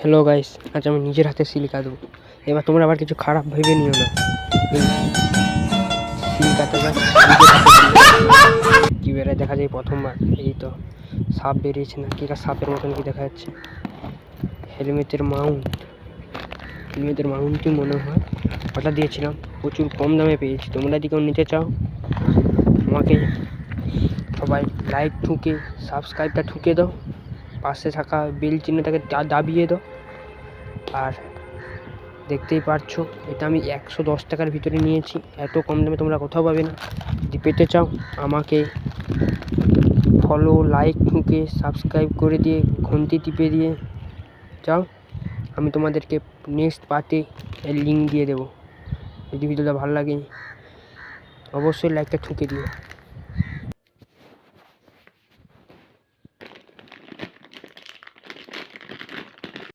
Hello guys, আজ আমি নিজের হাতে সিল কাটবো। এবার তোমরা আবার কিছু খারাপ ভেবে নিও না। সিল কাটাটা কি বেড়ায় দেখা যায় প্রথমবার। এই তো সাপ বেরিয়েছে না, কি সাপের মতন কি দেখা যাচ্ছে। হেলমেটের মাউন্টই মনে হয় অর্ডার দিয়েছিলাম, প্রচুর কম দামে পেয়েছি। তোমরা যদি কেউ নিতে চাও আমাকে সবাই লাইক ঠুকে সাবস্ক্রাইবটা ঠুকে দাও, পাশে থাকা বেল চিহ্নটাকে দাবিয়ে দাও। আর দেখতেই পারছো এটা আমি 110 টাকার ভিতরে নিয়েছি, এত কম দামে তোমরা কোথাও পাবে না। যদি পেতে চাও আমাকে ফলো লাইক ঠুকে সাবস্ক্রাইব করে দিয়ে ঘন্টি টিপে দিয়ে যাও, আমি তোমাদেরকে নেক্সট পার্টে এর লিঙ্ক দিয়ে দেবো। যদি ভিডিওটা ভালো লাগে অবশ্যই লাইকটা ঠুকে দিও।